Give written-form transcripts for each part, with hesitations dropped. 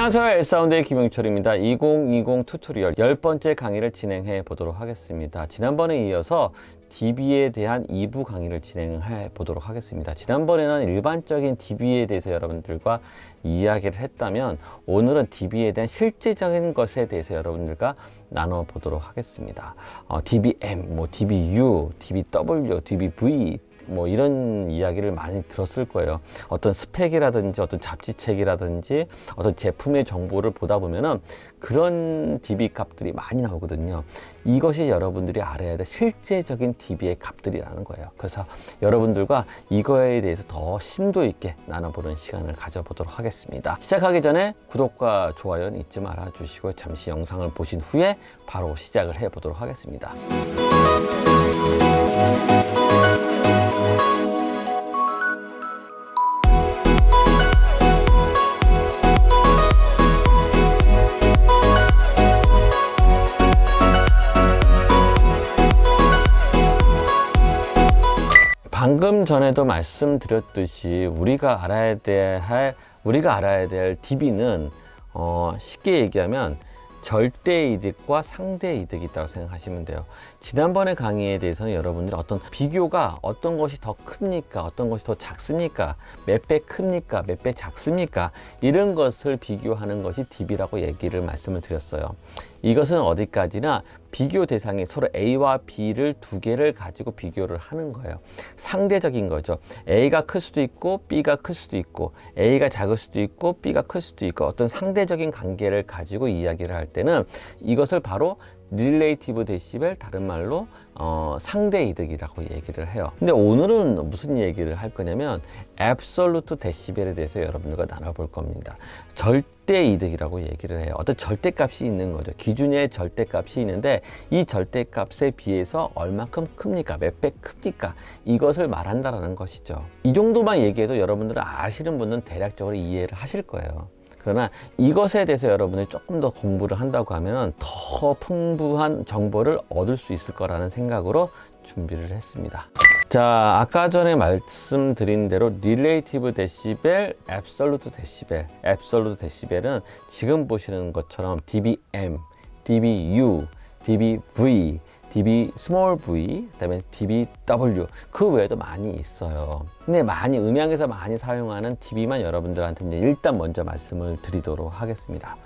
안녕하세요. 엘사운드의 김영철입니다. 2020 튜토리얼 10번째 강의를 진행해 보도록 하겠습니다. 지난번에 이어서 DB에 대한 2부 강의를 진행해 보도록 하겠습니다. 지난번에는 일반적인 DB에 대해서 여러분들과 이야기를 했다면 오늘은 DB에 대한 실제적인 것에 대해서 여러분들과 나눠 보도록 하겠습니다. DBM, DBU, DBW, DBV 이런 이야기를 많이 들었을 거예요. 어떤 스펙이라든지 어떤 잡지책이라든지 어떤 제품의 정보를 보다 보면은 그런 DB 값들이 많이 나오거든요. 이것이 여러분들이 알아야 될 실제적인 DB의 값들이라는 거예요. 그래서 여러분들과 이거에 대해서 더 심도 있게 나눠보는 시간을 가져보도록 하겠습니다. 시작하기 전에 구독과 좋아요는 잊지 말아 주시고 잠시 영상을 보신 후에 바로 시작을 해 보도록 하겠습니다. 방금 전에도 말씀드렸듯이 우리가 알아야 될 DB는 쉽게 얘기하면 절대 이득과 상대 이득이 있다고 생각하시면 돼요. 지난번에 강의에 대해서는 여러분들이 어떤 비교가 어떤 것이 더 큽니까? 어떤 것이 더 작습니까? 몇 배 큽니까? 몇 배 작습니까? 이런 것을 비교하는 것이 DB라고 말씀을 드렸어요. 이것은 어디까지나 비교 대상이 서로 A와 B를 두 개를 가지고 비교를 하는 거예요. 상대적인 거죠. A가 클 수도 있고 B가 클 수도 있고 A가 작을 수도 있고 B가 클 수도 있고 어떤 상대적인 관계를 가지고 이야기를 할 때는 이것을 바로 릴레이티브 데시벨, 다른 말로 상대 이득이라고 얘기를 해요. 근데 오늘은 무슨 얘기를 할 거냐면 앱솔루트 데시벨에 대해서 여러분들과 나눠볼 겁니다. 절대 이득이라고 얘기를 해요. 어떤 절대값이 있는 거죠. 기준의 절대값이 있는데 이 절대값에 비해서 얼만큼 큽니까? 몇 배 큽니까? 이것을 말한다라는 것이죠. 이 정도만 얘기해도 여러분들은 아시는 분은 대략적으로 이해를 하실 거예요. 그러나 이것에 대해서 여러분이 조금 더 공부를 한다고 하면 더 풍부한 정보를 얻을 수 있을 거라는 생각으로 준비를 했습니다. 자, 아까 전에 말씀드린 대로 릴레이티브 데시벨, 앱솔루트 데시벨. 앱솔루트 데시벨은 지금 보시는 것처럼 DBM, DBU, DBV, DB 스몰 v, 그다음에 DBW 그 외에도 많이 있어요. 근데 음향에서 많이 사용하는 DB만 여러분들한테 일단 먼저 말씀을 드리도록 하겠습니다.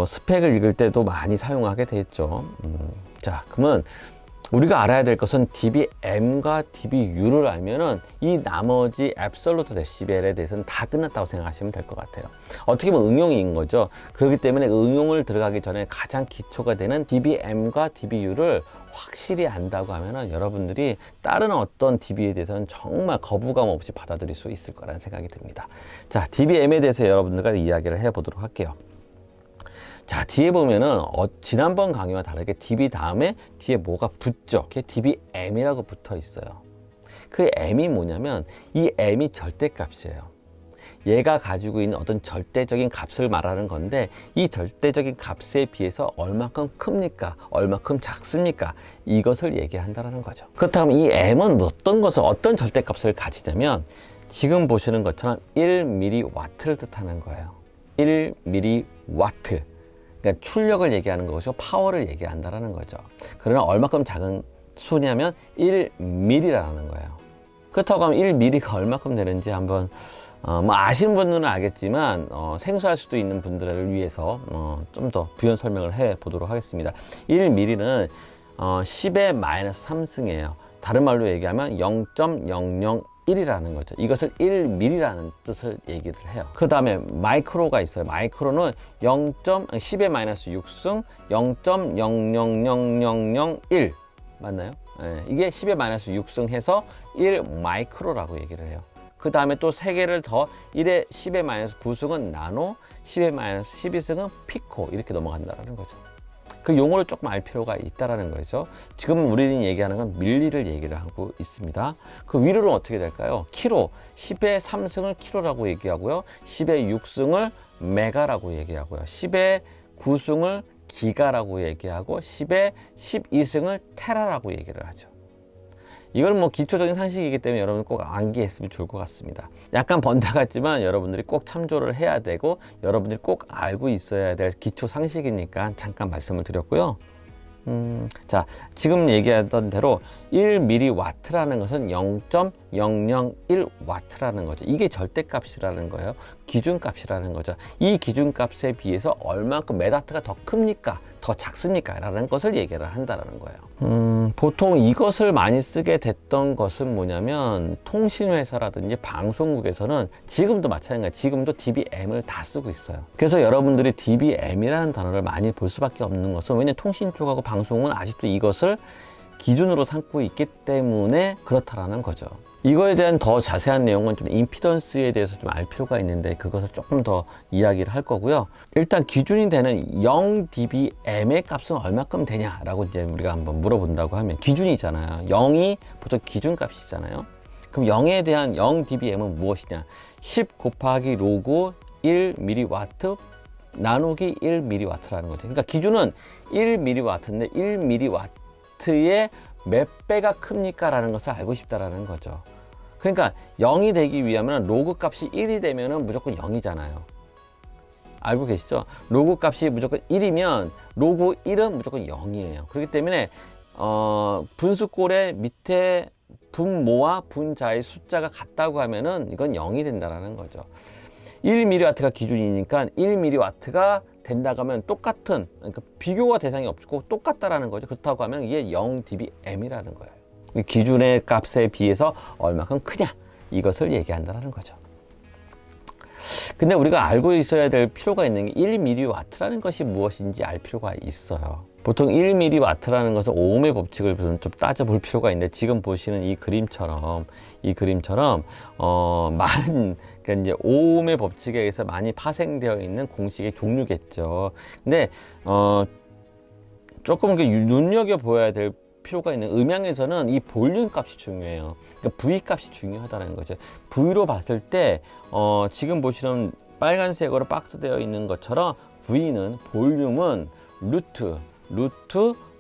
스펙을 읽을 때도 많이 사용하게 되겠죠. 자, 그러면 우리가 알아야 될 것은 DBM과 DBU를 알면은 이 나머지 앱솔루트 데시벨에 대해서는 다 끝났다고 생각하시면 될 것 같아요. 어떻게 보면 응용인 거죠. 그렇기 때문에 응용을 들어가기 전에 가장 기초가 되는 DBM과 DBU를 확실히 안다고 하면은 여러분들이 다른 어떤 DB에 대해서는 정말 거부감 없이 받아들일 수 있을 거라는 생각이 듭니다. 자, DBM에 대해서 여러분들과 이야기를 해보도록 할게요. 자, 뒤에 보면은 지난번 강의와 다르게 DB 다음에 뒤에 뭐가 붙죠? 그게 DBM이라고 붙어 있어요. 그 M이 뭐냐면 이 M이 절대값이에요. 얘가 가지고 있는 어떤 절대적인 값을 말하는 건데 이 절대적인 값에 비해서 얼마큼 큽니까? 얼마큼 작습니까? 이것을 얘기한다는 거죠. 그렇다면 이 M은 어떤 절대값을 가지냐면 지금 보시는 것처럼 1mW를 뜻하는 거예요. 1mW. 그러니까 출력을 얘기하는 것이고 파워를 얘기한다는 거죠. 그러나 얼마큼 작은 수냐면 1mm라는 거예요. 그렇다고 하면 1mm가 얼마큼 되는지 한번 아시는 분들은 알겠지만 생소할 수도 있는 분들을 위해서 좀 더 부연 설명을 해 보도록 하겠습니다. 1mm는 10의 마이너스 3승이에요. 다른 말로 얘기하면 0.001이라는 거죠. 이것을 1mm라는 뜻을 얘기를 해요. 그 다음에 마이크로가 있어요. 마이크로는 10의 마이너스 6승 0.000001 맞나요? 네, 이게 10의 마이너스 6승 해서 1 마이크로라고 얘기를 해요. 그 다음에 또 3개를 더 1의 10의 마이너스 9승은 나노, 10의 마이너스 12승은 피코 이렇게 넘어간다는 거죠. 그 용어를 조금 알 필요가 있다라는 거죠. 지금 우리는 얘기하는 건 밀리를 얘기를 하고 있습니다. 그 위로는 어떻게 될까요? 키로, 10의 3승을 키로라고 얘기하고요. 10의 6승을 메가라고 얘기하고요. 10의 9승을 기가라고 얘기하고 10의 12승을 테라라고 얘기를 하죠. 이건 뭐 기초적인 상식이기 때문에 여러분 꼭 암기했으면 좋을 것 같습니다. 약간 번다 같지만 여러분들이 꼭 참조를 해야 되고 여러분들이 꼭 알고 있어야 될 기초 상식이니까 잠깐 말씀을 드렸고요. 자, 지금 얘기하던 대로 1mW라는 것은 0.001W라는 거죠. 이게 절대값이라는 거예요. 기준값이라는 거죠. 이 기준값에 비해서 얼만큼 메가와트가 더 큽니까? 더 작습니까? 라는 것을 얘기를 한다는 거예요. 보통 이것을 많이 쓰게 됐던 것은 뭐냐면 통신회사라든지 방송국에서는 지금도 마찬가지예요. 지금도 dBm을 다 쓰고 있어요. 그래서 여러분들이 dBm이라는 단어를 많이 볼 수밖에 없는 것은 왜냐하면 통신 쪽하고 방송은 아직도 이것을 기준으로 삼고 있기 때문에 그렇다라는 거죠. 이거에 대한 더 자세한 내용은 좀 임피던스에 대해서 좀 알 필요가 있는데 그것을 조금 더 이야기를 할 거고요. 일단 기준이 되는 0dBm의 값은 얼마큼 되냐라고 이제 우리가 한번 물어본다고 하면 기준이잖아요. 0이 보통 기준값이잖아요. 그럼 0에 대한 0dBm은 무엇이냐? 10 곱하기 로그 1mW 나누기 1mW라는 거죠. 그러니까 기준은 1mW인데 1mW의 몇 배가 큽니까? 라는 것을 알고 싶다라는 거죠. 그러니까 0이 되기 위하면 로그 값이 1이 되면 무조건 0이잖아요. 알고 계시죠? 로그 값이 무조건 1이면 로그 1은 무조건 0이에요. 그렇기 때문에 분수꼴의 밑에 분모와 분자의 숫자가 같다고 하면은 이건 0이 된다라는 거죠. 1mW가 기준이니까 1mW가 된다고 하면 똑같은, 그러니까 비교가 대상이 없고 똑같다라는 거죠. 그렇다고 하면 이게 0dBm이라는 거예요. 기준의 값에 비해서 얼마큼 크냐, 이것을 얘기한다는 거죠. 근데 우리가 알고 있어야 될 필요가 있는 게 1mW라는 것이 무엇인지 알 필요가 있어요. 보통 1mW라는 것은 오음의 법칙을 좀 따져볼 필요가 있는데 지금 보시는 이 그림처럼 많은, 그러니까 이제 오음의 법칙에 의해서 많이 파생되어 있는 공식의 종류겠죠. 근데 조금 눈여겨 보여야 될 필요가 있는 음향에서는 이 볼륨 값이 중요해요. 그러니까 V 값이 중요하다는 거죠. V로 봤을 때 지금 보시는 빨간색으로 박스되어 있는 것처럼 V는 볼륨은 루트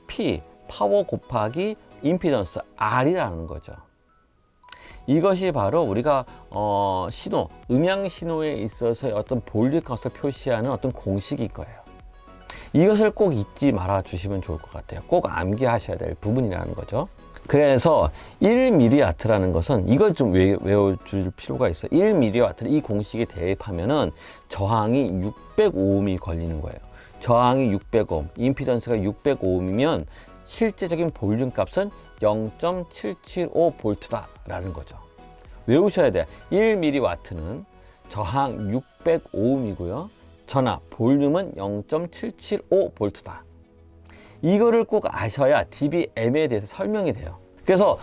P 파워 곱하기 임피던스 R이라는 거죠. 이것이 바로 우리가 신호, 음향 신호에 있어서 어떤 볼륨 값을 표시하는 어떤 공식일 거예요. 이것을 꼭 잊지 말아 주시면 좋을 것 같아요. 꼭 암기하셔야 될 부분이라는 거죠. 그래서 1mW라는 것은 이걸 좀 외워줄 필요가 있어요. 1mW를 이 공식에 대입하면은 저항이 600오음이 걸리는 거예요. 저항이 600오hm, 임피던스가 600오음이면 실제적인 볼륨 값은 0.775V다라는 거죠. 외우셔야 돼요. 1mW는 저항 600오음이고요. 전압, 볼륨은 0.775V다. 이거를 꼭 아셔야 dBm에 대해서 설명이 돼요. 그래서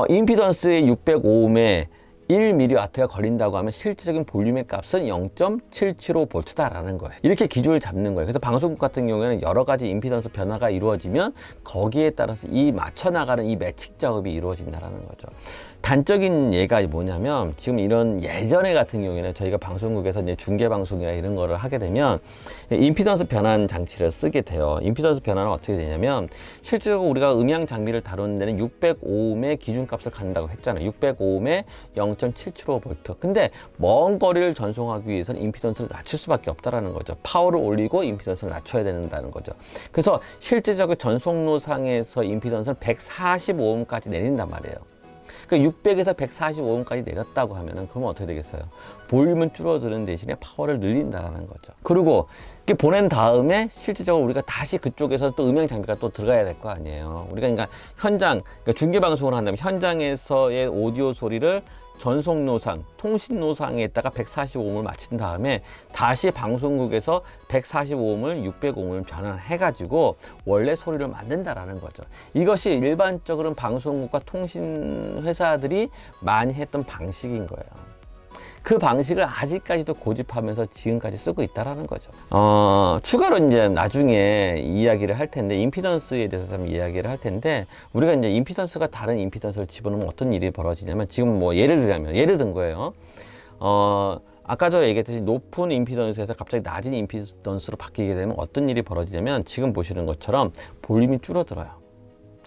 임피던스의 605ohm에 1mW가 걸린다고 하면 실질적인 볼륨의 값은 0.775V다라는 거예요. 이렇게 기준을 잡는 거예요. 그래서 방송국 같은 경우에는 여러 가지 임피던스 변화가 이루어지면 거기에 따라서 이 맞춰 나가는 이 매칭 작업이 이루어진다라는 거죠. 단적인 예가 뭐냐면 지금 이런 예전에 같은 경우에는 저희가 방송국에서 이제 중계 방송이나 이런 거를 하게 되면 임피던스 변환 장치를 쓰게 돼요. 임피던스 변환은 어떻게 되냐면 실제로 우리가 음향 장비를 다루는 데는 600ohm의 기준값을 갖는다고 했잖아요. 600ohm에 0.775V. 근데 먼 거리를 전송하기 위해서는 임피던스를 낮출 수밖에 없다라는 거죠. 파워를 올리고 임피던스를 낮춰야 된다는 거죠. 그래서 실제적으로 전송로상에서 임피던스를 145ohm까지 내린단 말이에요. 그러니까 600에서 145ohm까지 내렸다고 하면은 그러면 어떻게 되겠어요? 볼륨은 줄어드는 대신에 파워를 늘린다라는 거죠. 그리고 이렇게 보낸 다음에 실질적으로 우리가 다시 그쪽에서 또 음향 장비가 또 들어가야 될 거 아니에요. 우리가 그러니까 현장, 그러니까 중계 방송을 한다면 현장에서의 오디오 소리를 전송노상, 통신노상에다가 145ohm을 맞춘 다음에 다시 방송국에서 145ohm을 600ohm을 변환해가지고 원래 소리를 만든다라는 거죠. 이것이 일반적으로는 방송국과 통신회사들이 많이 했던 방식인 거예요. 그 방식을 아직까지도 고집하면서 지금까지 쓰고 있다라는 거죠. 추가로 이제 나중에 이야기를 할 텐데, 임피던스에 대해서 좀 이야기를 할 텐데, 우리가 이제 임피던스가 다른 임피던스를 집어넣으면 어떤 일이 벌어지냐면, 지금 뭐 예를 든 거예요. 아까 저 얘기했듯이 높은 임피던스에서 갑자기 낮은 임피던스로 바뀌게 되면 어떤 일이 벌어지냐면, 지금 보시는 것처럼 볼륨이 줄어들어요.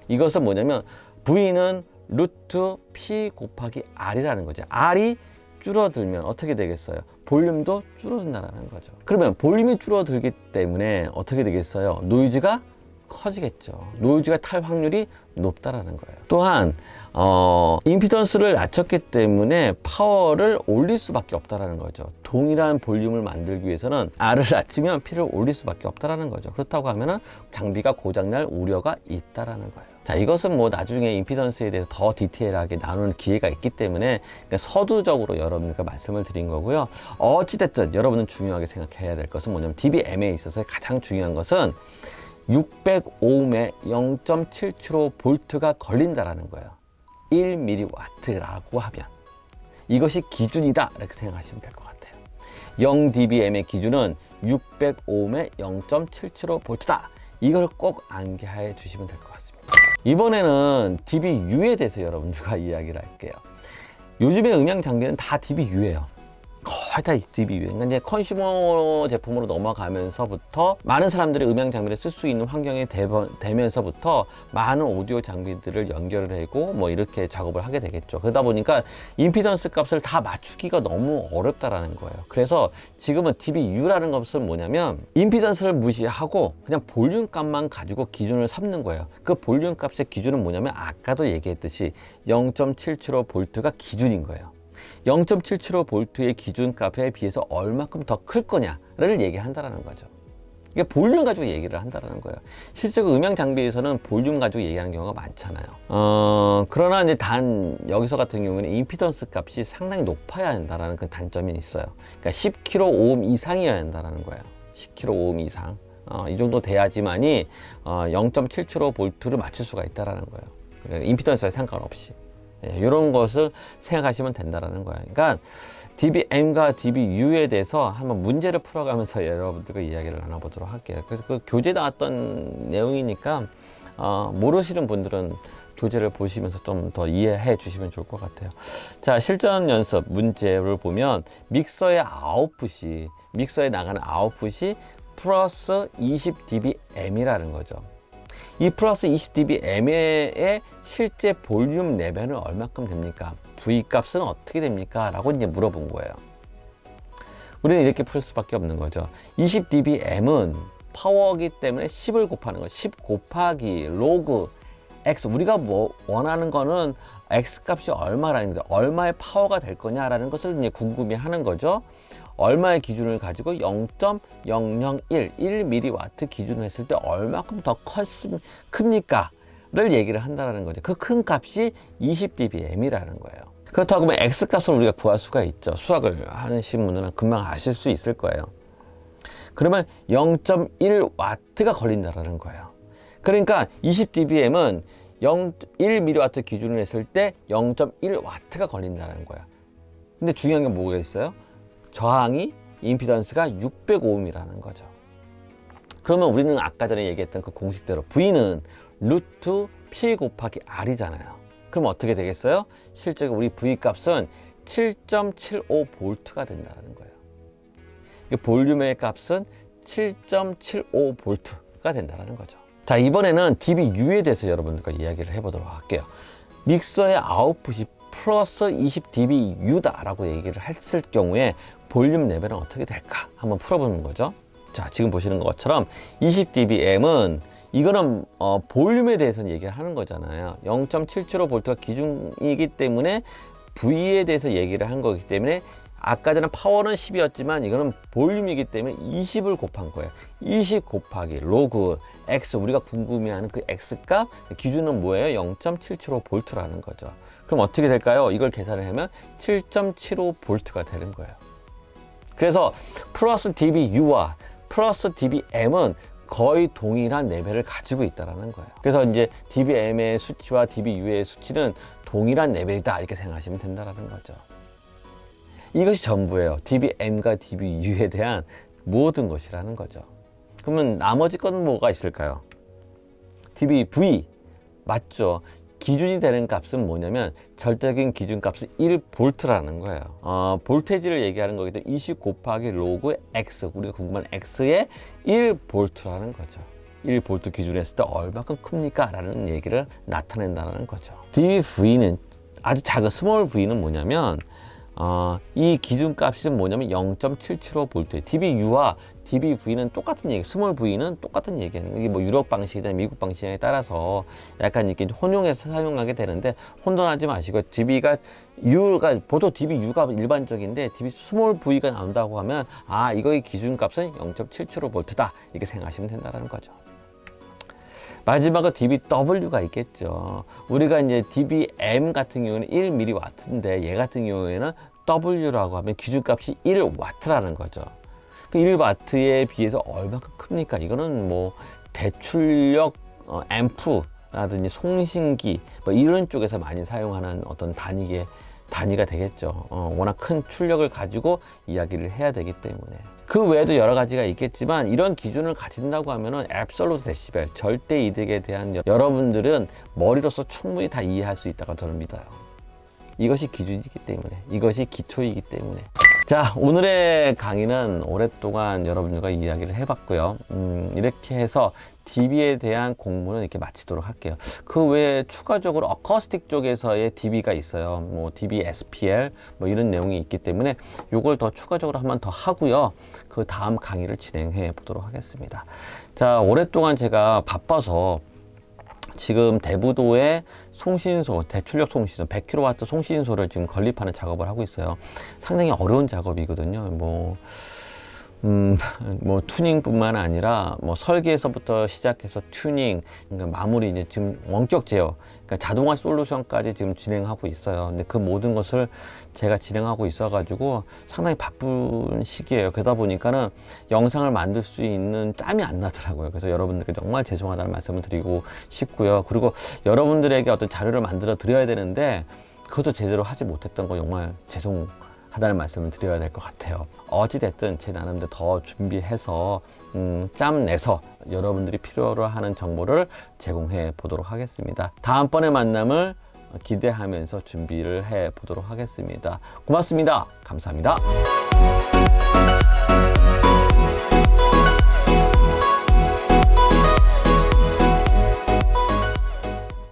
이것은 뭐냐면, V는 루트 P 곱하기 R이라는 거죠. R이 줄어들면 어떻게 되겠어요? 볼륨도 줄어든다는 거죠. 그러면 볼륨이 줄어들기 때문에 어떻게 되겠어요? 노이즈가 커지겠죠. 노이즈가 탈 확률이 높다라는 거예요. 또한 임피던스를 낮췄기 때문에 파워를 올릴 수밖에 없다라는 거죠. 동일한 볼륨을 만들기 위해서는 R을 낮추면 P를 올릴 수밖에 없다라는 거죠. 그렇다고 하면은 장비가 고장날 우려가 있다라는 거예요. 자, 이것은 뭐 나중에 임피던스에 대해서 더 디테일하게 나누는 기회가 있기 때문에 그냥 서두적으로 여러분들과 말씀을 드린 거고요. 어찌됐든 여러분은 중요하게 생각해야 될 것은 뭐냐면 DBM에 있어서 가장 중요한 것은 600오음에 0.775V가 걸린다라는 거예요. 1mW라고 하면 이것이 기준이다 이렇게 생각하시면 될 것 같아요. 0dBm의 기준은 600오음에 0.775V다. 이걸 꼭 암기해 주시면 될 것 같습니다. 이번에는 DBU에 대해서 여러분들과 이야기를 할게요. 요즘의 음향 장비는 다 DBU예요. 거의 다 DBU. 그러니까 이제 컨슈머 제품으로 넘어가면서부터 많은 사람들이 음향 장비를 쓸 수 있는 환경이 되면서부터 많은 오디오 장비들을 연결을 하고 뭐 이렇게 작업을 하게 되겠죠. 그러다 보니까 임피던스 값을 다 맞추기가 너무 어렵다라는 거예요. 그래서 지금은 DBU라는 것은 뭐냐면 임피던스를 무시하고 그냥 볼륨 값만 가지고 기준을 삼는 거예요. 그 볼륨 값의 기준은 뭐냐면 아까도 얘기했듯이 0.775V가 기준인 거예요. 0.775V의 기준값에 비해서 얼마큼 더 클 거냐를 얘기한다는 거죠. 이게 볼륨 가지고 얘기를 한다는 거예요. 실제로 음향 장비에서는 볼륨 가지고 얘기하는 경우가 많잖아요. 그러나 이제 단 여기서 같은 경우는 임피던스 값이 상당히 높아야 한다는 그 단점이 있어요. 그러니까 10kΩ 이상이어야 한다는 거예요. 10kΩ 이상. 이 정도 돼야지만이 0.775V를 맞출 수가 있다는 거예요. 임피던스에 상관없이. 이런 것을 생각하시면 된다는 거예요. 그러니까 DBM과 DBU에 대해서 한번 문제를 풀어가면서 여러분들과 이야기를 나눠보도록 할게요. 그래서 그 교재 나왔던 내용이니까 모르시는 분들은 교재를 보시면서 좀 더 이해해 주시면 좋을 것 같아요. 자, 실전 연습 문제를 보면 믹서의 아웃풋이 믹서에 나가는 아웃풋이 플러스 20dBm이라는 거죠. 이 플러스 20dBm의 실제 볼륨 레벨은 얼마큼 됩니까? V 값은 어떻게 됩니까? 라고 이제 물어본 거예요. 우리는 이렇게 풀 수밖에 없는 거죠. 20dBm은 파워이기 때문에 10을 곱하는 거예요. 10 곱하기 로그 X. 우리가 뭐 원하는 거는 X 값이 얼마라는 거죠. 얼마의 파워가 될 거냐라는 것을 이제 궁금해 하는 거죠. 얼마의 기준을 가지고 0.001, 1mW 기준을 했을 때 얼마큼 더 큽니까? 를 얘기를 한다는 거죠. 그 큰 값이 20dBm이라는 거예요. 그렇다고 하면 X 값을 우리가 구할 수가 있죠. 수학을 하시는 분들은 금방 아실 수 있을 거예요. 그러면 0.1W가 걸린다는 거예요. 그러니까 20dBm은 1mW 기준을 했을 때 0.1W가 걸린다는 거예요. 근데 중요한 게 뭐가 있어요? 저항이 임피던스가 600오음이라는 거죠. 그러면 우리는 아까 전에 얘기했던 그 공식대로 V는 루트 P 곱하기 R이잖아요. 그럼 어떻게 되겠어요? 실제로 우리 V 값은 7.75V가 된다는 거예요. 볼륨의 값은 7.75V가 된다는 거죠. 자, 이번에는 DBU에 대해서 여러분들과 이야기를 해보도록 할게요. 믹서의 아웃풋이 플러스 20dBU다 라고 얘기를 했을 경우에 볼륨 레벨은 어떻게 될까? 한번 풀어보는 거죠. 자, 지금 보시는 것처럼 20dBm은 이거는 볼륨에 대해서는 얘기를 하는 거잖아요. 0.775V가 기준이기 때문에 V에 대해서 얘기를 한 거기 때문에 아까 전에 파워는 10이었지만 이거는 볼륨이기 때문에 20을 곱한 거예요. 20 곱하기 로그 X, 우리가 궁금해하는 그 X 값 기준은 뭐예요? 0.775V라는 거죠. 그럼 어떻게 될까요? 이걸 계산을 하면 7.75V가 되는 거예요. 그래서 플러스 DBU와 플러스 DBM은 거의 동일한 레벨을 가지고 있다는 거예요. 그래서 이제 DBM의 수치와 DBU의 수치는 동일한 레벨이다 이렇게 생각하시면 된다는 거죠. 이것이 전부예요. DBM과 DBU에 대한 모든 것이라는 거죠. 그러면 나머지 건 뭐가 있을까요? DBV 맞죠? 기준이 되는 값은 뭐냐면 절대적인 기준값은 1V라는 거예요. 볼테지를 얘기하는 거기 때문에 20 곱하기 로그 X, 우리가 궁금한 X의 1V라는 거죠. 1V 기준으로 했을 때 얼마큼 큽니까? 라는 얘기를 나타낸다는 거죠. DBV는 아주 작은 스몰 V는 뭐냐면 이 기준값이 뭐냐면 0.775V. DBU와 DBV는 똑같은 얘기, 스몰 V는 똑같은 얘기예요. 이게 뭐 유럽 방식이나 미국 방식에 따라서 약간 이렇게 혼용해서 사용하게 되는데 혼돈하지 마시고 DB가 보통 DBU가 일반적인데 DB 스몰 V가 나온다고 하면 이거의 기준값은 0.775V다 이렇게 생각하시면 된다는 거죠. 마지막은 DBW가 있겠죠. 우리가 이제 DBM 같은 경우는 1mW인데 얘 같은 경우에는 W라고 하면 기준값이 1W라는 거죠. 그 1W에 비해서 얼마큼 큽니까? 이거는 뭐 대출력 앰프라든지 송신기 뭐 이런 쪽에서 많이 사용하는 어떤 단위가 되겠죠. 워낙 큰 출력을 가지고 이야기를 해야 되기 때문에. 그 외에도 여러 가지가 있겠지만 이런 기준을 가진다고 하면은 앱솔루트 데시벨, 절대 이득에 대한 여러분들은 머리로서 충분히 다 이해할 수 있다고 저는 믿어요. 이것이 기준이기 때문에, 이것이 기초이기 때문에. 자, 오늘의 강의는 오랫동안 여러분들과 이야기를 해봤고요. 이렇게 해서 DB에 대한 공부는 이렇게 마치도록 할게요. 그 외에 추가적으로 어쿠스틱 쪽에서의 DB가 있어요. 뭐 DB SPL 뭐 이런 내용이 있기 때문에 이걸 더 추가적으로 한 번 더 하고요. 그 다음 강의를 진행해 보도록 하겠습니다. 자, 오랫동안 제가 바빠서 지금 대부도의 송신소, 대출력 송신소, 100kW 송신소를 지금 건립하는 작업을 하고 있어요. 상당히 어려운 작업이거든요. 뭐 튜닝뿐만 아니라 뭐 설계에서부터 시작해서 튜닝, 그러니까 마무리 이제 지금 원격 제어, 그러니까 자동화 솔루션까지 지금 진행하고 있어요. 근데 그 모든 것을 제가 진행하고 있어가지고 상당히 바쁜 시기예요. 그러다 보니까는 영상을 만들 수 있는 짬이 안 나더라고요. 그래서 여러분들께 정말 죄송하다는 말씀을 드리고 싶고요. 그리고 여러분들에게 어떤 자료를 만들어 드려야 되는데 그것도 제대로 하지 못했던 거 정말 죄송하다는 말씀을 드려야 될 것 같아요. 어찌됐든 제 나름대로 더 준비해서 짬 내서 여러분들이 필요로 하는 정보를 제공해 보도록 하겠습니다. 다음번에 만남을 기대하면서 준비를 해 보도록 하겠습니다. 고맙습니다. 감사합니다.